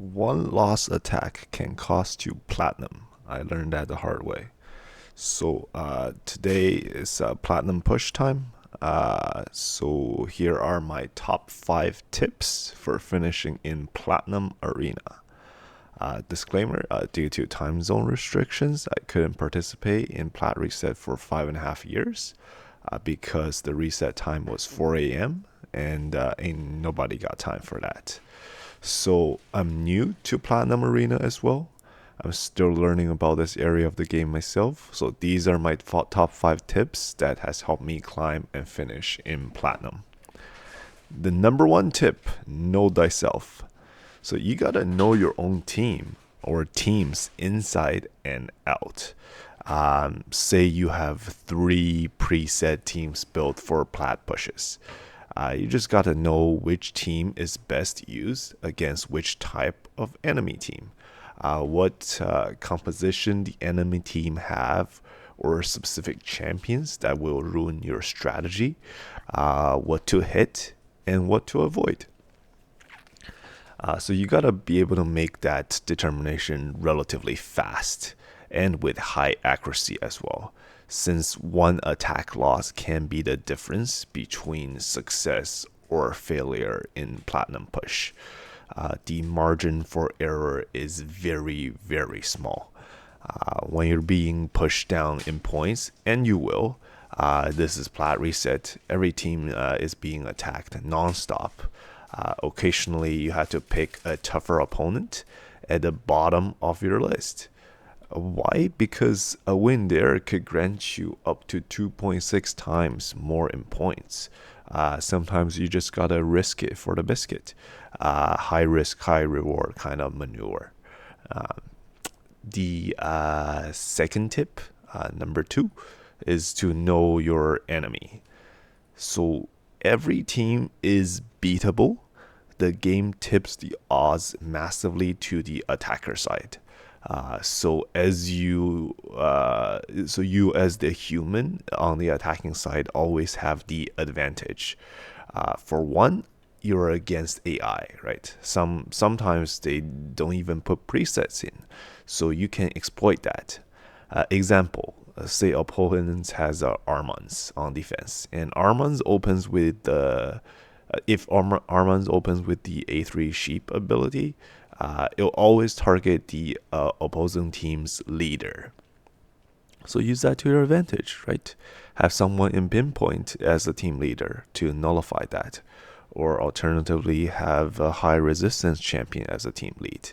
One lost attack can cost you platinum. I learned that the hard way. So today is platinum push time. So here are my top 5 tips for finishing in platinum arena. Disclaimer, due to time zone restrictions, I couldn't participate in Plat Reset for 5.5 years because the reset time was 4 a.m. and ain't nobody got time for that. So I'm new to Platinum Arena as well. I'm still learning about this area of the game myself. So these are my top 5 tips that has helped me climb and finish in Platinum. The number one tip, know thyself. So you gotta know your own team or teams inside and out. Say you have 3 preset teams built for plat pushes. You just gotta know which team is best used against which type of enemy team. What composition the enemy team have, or specific champions that will ruin your strategy. What to hit and what to avoid. So you gotta be able to make that determination relatively fast and with high accuracy as well, since one attack loss can be the difference between success or failure in Platinum Push. The margin for error is very, very small. When you're being pushed down in points, and you will, this is Plat Reset, every team is being attacked non-stop. Occasionally, you have to pick a tougher opponent at the bottom of your list. Why? Because a win there could grant you up to 2.6 times more in points. Sometimes you just gotta risk it for the biscuit. High risk, high reward kind of maneuver. The second tip, number 2, is to know your enemy. So every team is beatable. The game tips the odds massively to the attacker side. So you as the human on the attacking side always have the advantage. For one, you're against AI, right? Sometimes they don't even put presets in, so you can exploit that. Example, say opponent has Armans on defense, and Armans opens with the if Armans opens with the A3 sheep ability, it'll always target the opposing team's leader. So use that to your advantage, right? Have someone in pinpoint as a team leader to nullify that, or alternatively have a high resistance champion as a team lead.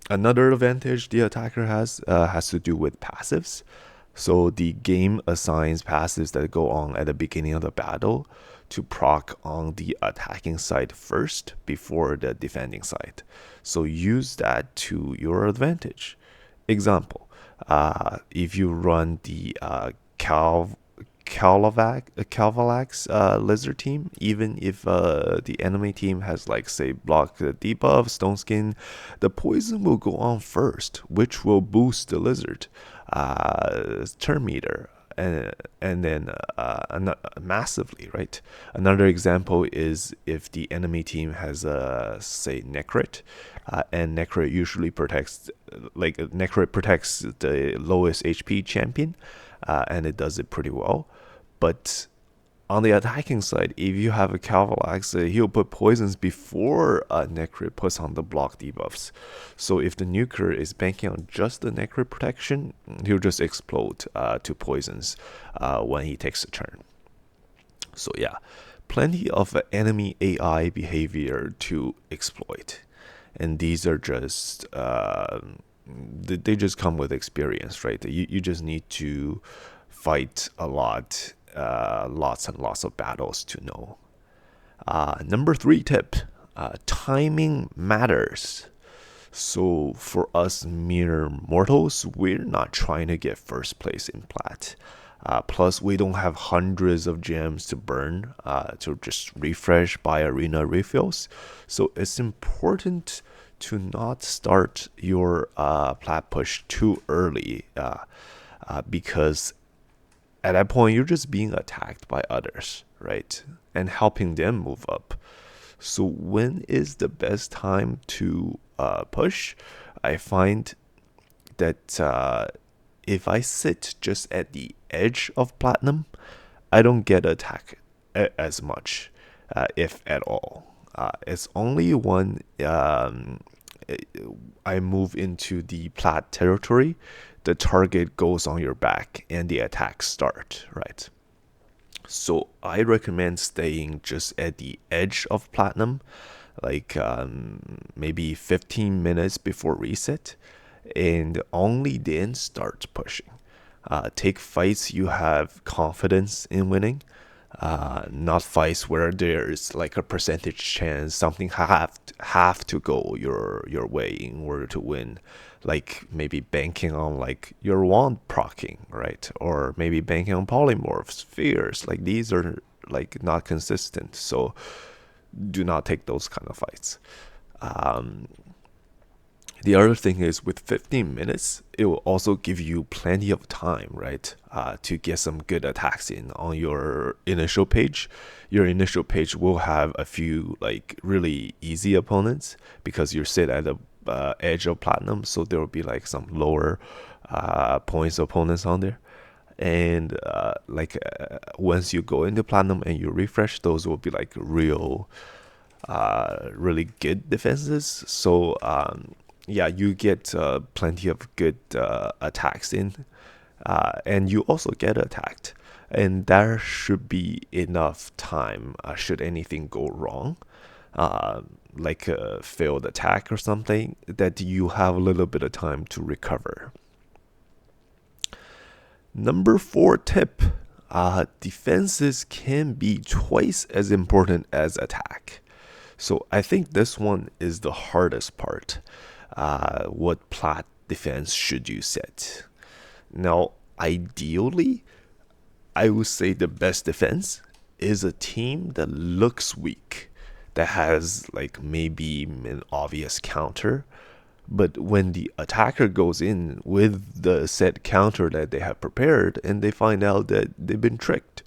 Another advantage the attacker has to do with passives. So the game assigns passives that go on at the beginning of the battle to proc on the attacking side first before the defending side. So use that to your advantage. Example, if you run the Calvalax lizard team, even if the enemy team has, like, say, block debuff, stone skin, the poison will go on first, which will boost the lizard turn meter and then massively, right? Another example is if the enemy team has say Necrit, and Necrit usually protects, like, Necrit protects the lowest HP champion, and it does it pretty well. But on the attacking side, if you have a Calvalax, he'll put poisons before Necrit puts on the block debuffs. So if the nuker is banking on just the Necrit protection, he'll just explode to poisons when he takes a turn. So yeah, plenty of enemy AI behavior to exploit. And these are just, they just come with experience, right? You just need to fight a lot, lots and lots of battles to know. Number 3 tip, timing matters. So for us mere mortals, we're not trying to get first place in Plat. Plus, we don't have hundreds of gems to burn to just refresh by arena refills. So it's important to not start your Plat push too early, because at that point you're just being attacked by others, right? And helping them move up. So when is the best time to push? I find that if I sit just at the edge of platinum, I don't get attacked as much, if at all. It's only when I move into the plat territory, the target goes on your back and the attacks start, right? So I recommend staying just at the edge of platinum, like maybe 15 minutes before reset, and only then start pushing. Take fights you have confidence in winning, not fights where there's like a percentage chance something have to go your way in order to win, like maybe banking on like your wand proccing, right? Or maybe banking on polymorphs, fears. Like these are like not consistent, so do not take those kind of fights. Um, the other thing is with 15 minutes, it will also give you plenty of time, right? To get some good attacks in on your initial page. Your initial page will have a few like really easy opponents because you sit at the edge of platinum, so there will be like some lower points opponents on there. And once you go into platinum and you refresh, those will be like really good defenses. So yeah, you get plenty of good attacks in, and you also get attacked, and there should be enough time should anything go wrong, like a failed attack or something, that you have a little bit of time to recover. Number 4 tip: defenses can be twice as important as attack. So I think this one is the hardest part. What plat defense should you set? Now, ideally, I would say the best defense is a team that looks weak, that has like maybe an obvious counter, but when the attacker goes in with the set counter that they have prepared and they find out that they've been tricked.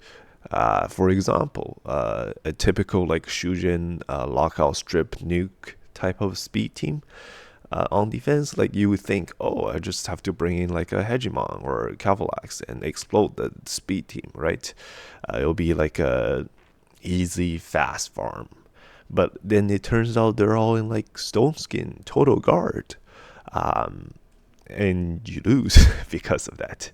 For example, a typical like Shujin lockout strip nuke type of speed team. On defense, like you would think, oh, I just have to bring in like a Hegemon or a Cavalax and explode the speed team, right? It'll be like a easy, fast farm. But then it turns out they're all in like Stone Skin, Total Guard. Um, and you lose because of that.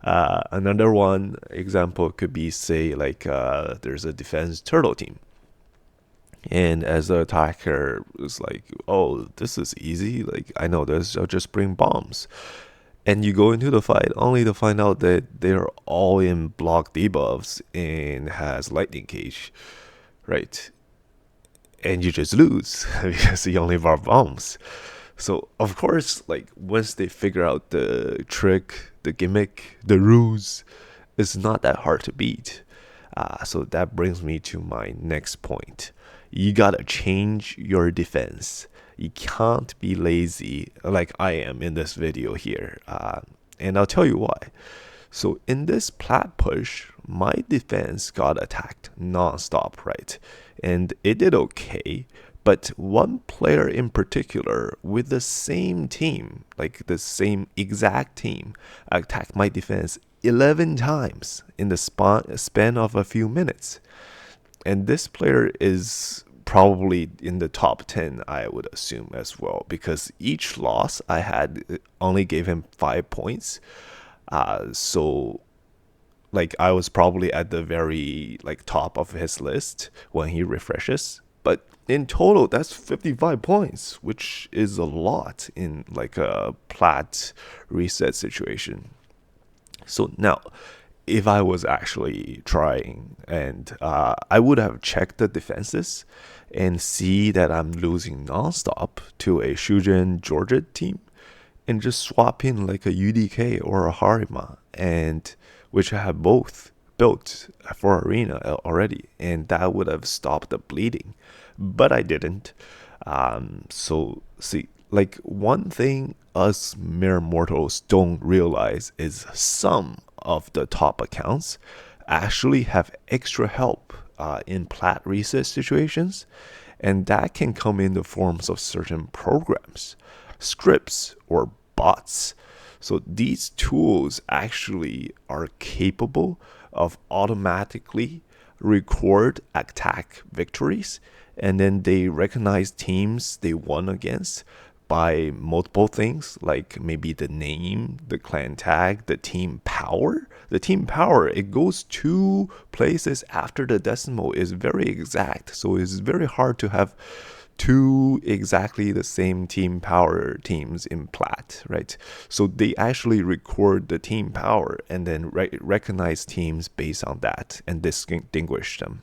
Another one example could be, say, like there's a defense turtle team. And as the attacker is like, oh, this is easy. Like, I know this, I'll just bring bombs. And you go into the fight only to find out that they're all in block debuffs and has lightning cage, right? And you just lose because you only bar bombs. So of course, like once they figure out the trick, the gimmick, the ruse, it's not that hard to beat. So that brings me to my next point. You gotta change your defense. You can't be lazy like I am in this video here. And I'll tell you why. So in this plat push, my defense got attacked nonstop, right? And it did okay, but one player in particular with the same team, like the same exact team, attacked my defense 11 times in the span of a few minutes. And this player is probably in the top 10, I would assume, as well, because each loss I had only gave him 5 points. So like I was probably at the very like top of his list when he refreshes. But in total, that's 55 points, which is a lot in like a plat reset situation. So now, if I was actually trying, and I would have checked the defenses and see that I'm losing nonstop to a Shujin Georgia team, and just swap in like a UDK or a Harima, and which I have both built for arena already, and that would have stopped the bleeding, but I didn't. So see, like one thing us mere mortals don't realize is some of the top accounts actually have extra help in plat reset situations, And that can come in the forms of certain programs, scripts, or bots. So these tools actually are capable of automatically record attack victories, and then they recognize teams they won against by multiple things, like maybe the name, the clan tag, the team power. The team power, it goes 2 places after the decimal, is very exact. So it's very hard to have two exactly the same team power teams in Plat, right? So they actually record the team power and then recognize teams based on that and distinguish them.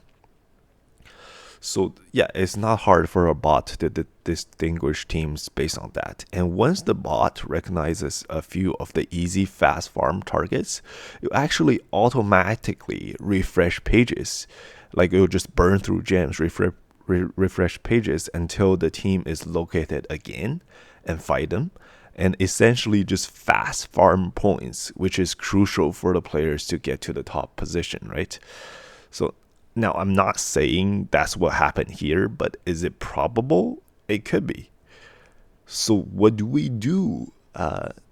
So yeah, it's not hard for a bot to distinguish teams based on that. And once the bot recognizes a few of the easy fast farm targets, it actually automatically refresh pages. Like it will just burn through gems, refresh pages until the team is located again and fight them. And essentially just fast farm points, which is crucial for the players to get to the top position, right? So now I'm not saying that's what happened here, but is it probable? It could be. So what do we do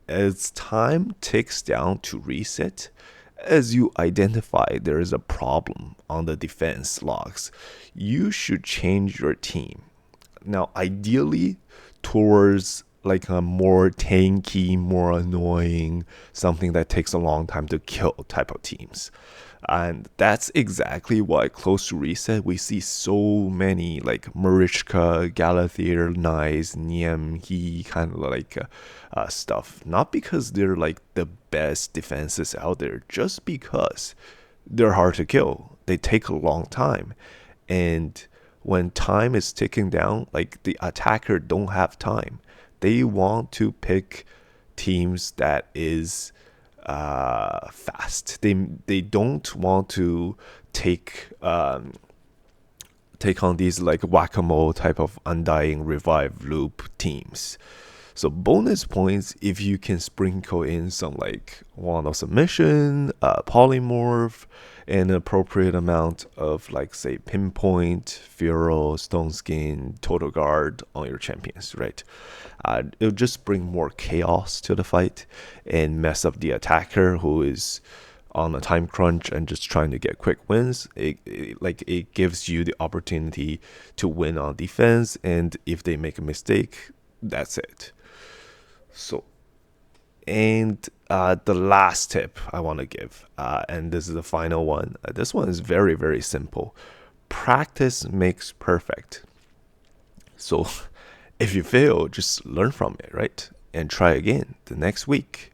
as time ticks down to reset? As you identify there is a problem on the defense logs, you should change your team. Now, ideally, towards like a more tanky, more annoying, something that takes a long time to kill type of teams. And that's exactly why close to reset we see so many like Marichka, Galathier, Nice, Niem, He kind of like stuff. Not because they're like the best defenses out there, just because they're hard to kill. They take a long time. And when time is ticking down, like the attacker don't have time. They want to pick teams that is fast. They don't want to take take on these like whack-a-mole type of undying revive loop teams. So bonus points if you can sprinkle in some like wand of submission, polymorph, and an appropriate amount of like say pinpoint, Furo, stone skin, total guard on your champions, right? It'll just bring more chaos to the fight and mess up the attacker who is on a time crunch and just trying to get quick wins. It gives you the opportunity to win on defense, and if they make a mistake, that's it. So, and the last tip I want to give, and this is the final one. This one is very, very simple. Practice makes perfect. So, if you fail, just learn from it, right? And try again the next week.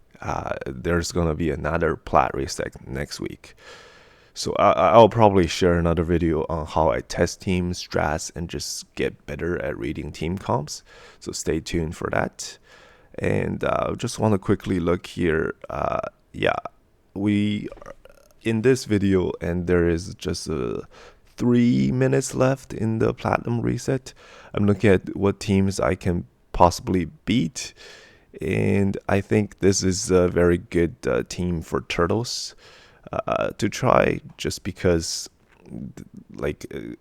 There's gonna be another plat reset next week. So I'll probably share another video on how I test team strats and just get better at reading team comps. So stay tuned for that. And just want to quickly look here. Yeah, we are in this video, and there is just 3 minutes left in the platinum reset. I'm looking at what teams I can possibly beat, and I think this is a very good team for turtles to try, just because like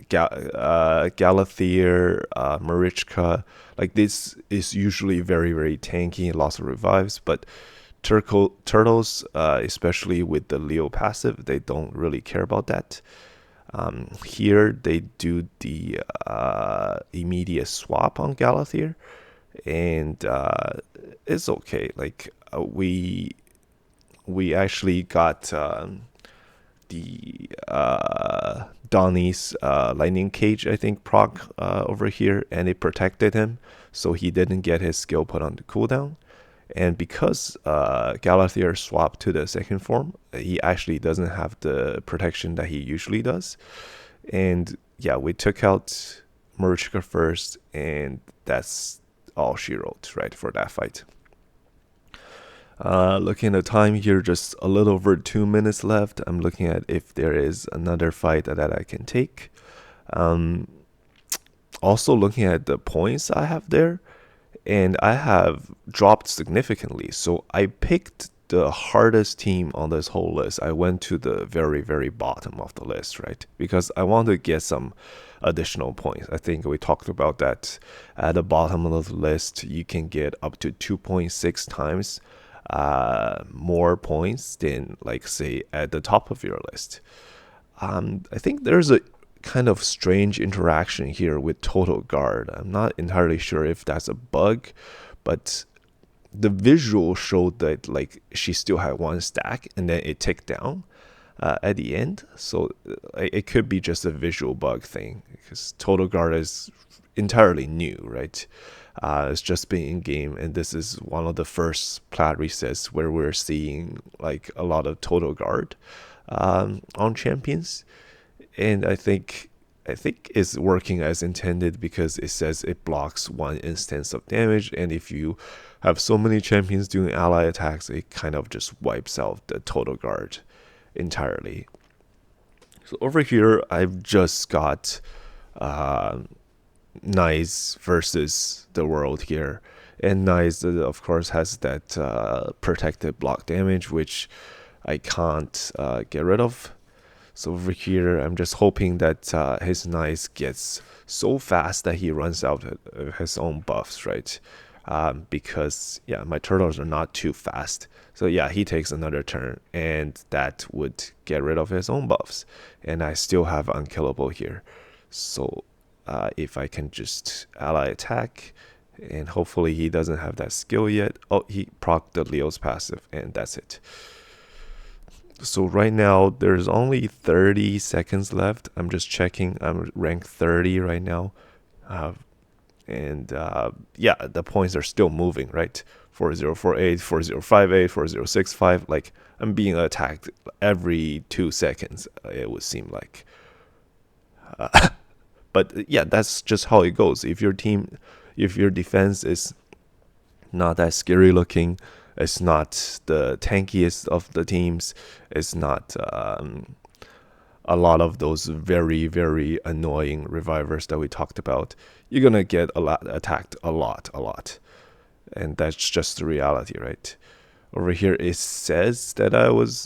Galathier, Marichka, like this is usually very, very tanky and lots of revives, but turtles, especially with the Leo passive, they don't really care about that. Here they do the immediate swap on Galathier, and it's okay. Like we actually got the Donnie's lightning cage, I think, proc over here, and it protected him, so he didn't get his skill put on the cooldown. And because Galathier swapped to the second form, he actually doesn't have the protection that he usually does. And yeah, we took out Marichka first, and that's all she wrote, right, for that fight. Looking at the time here, just a little over 2 minutes left. I'm looking at if there is another fight that I can take. Also looking at the points I have there, and I have dropped significantly. So I picked the hardest team on this whole list, I went to the very, very bottom of the list, right? Because I want to get some additional points. I think we talked about that. At the bottom of the list, you can get up to 2.6 times more points than, like, say, at the top of your list. I think there's a kind of strange interaction here with total guard. I'm not entirely sure if that's a bug, but the visual showed that, like, she still had one stack and then it ticked down at the end. So it could be just a visual bug thing, because total guard is entirely new, right? It's just been in game, and this is one of the first plat resets where we're seeing like a lot of total guard on champions. And I think it's working as intended, because it says it blocks 1 instance of damage, and if you have so many champions doing ally attacks, it kind of just wipes out the total guard entirely. So over here, I've just got Nice versus the world here, and Nice, of course, has that protected block damage, which I can't get rid of. So over here, I'm just hoping that his Nice gets so fast that he runs out of his own buffs, right? Because, yeah, my turtles are not too fast. So, yeah, he takes another turn, and that would get rid of his own buffs. And I still have unkillable here. So, if I can just ally attack, and hopefully he doesn't have that skill yet. Oh, he procced the Leo's passive, and that's it. So right now, there's only 30 seconds left. I'm just checking. I'm ranked 30 right now. Yeah, the points are still moving, right? 4048, 4058, 4065. Like, I'm being attacked every 2 seconds, it would seem like. But yeah, that's just how it goes. If your defense is not that scary looking, it's not the tankiest of the teams, it's not a lot of those very, very annoying revivers that we talked about, you're gonna get attacked a lot. And that's just the reality, right? Over here it says that I was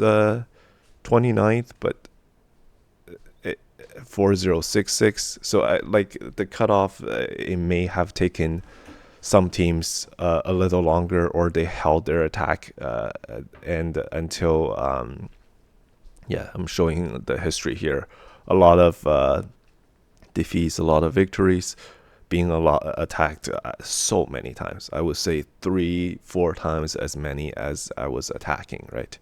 29th, but 4066. So like the cutoff, it may have taken some teams a little longer, or they held their attack and until yeah, I'm showing the history here. A lot of defeats, a lot of victories, being a lot attacked so many times. I would say 3-4 times as many as I was attacking, right?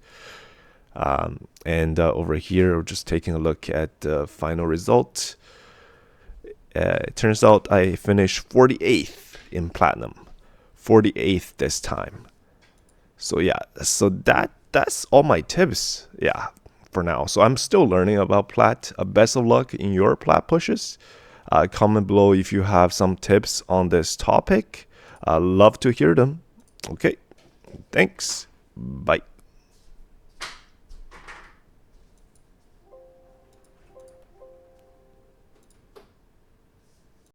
And over here, we're just taking a look at the final result. It turns out I finished 48th in platinum, 48th this time. So yeah, so that's all my tips. Yeah, for now. So I'm still learning about Plat. Best of luck in your Plat pushes. Comment below if you have some tips on this topic. Love to hear them. Okay, thanks. Bye.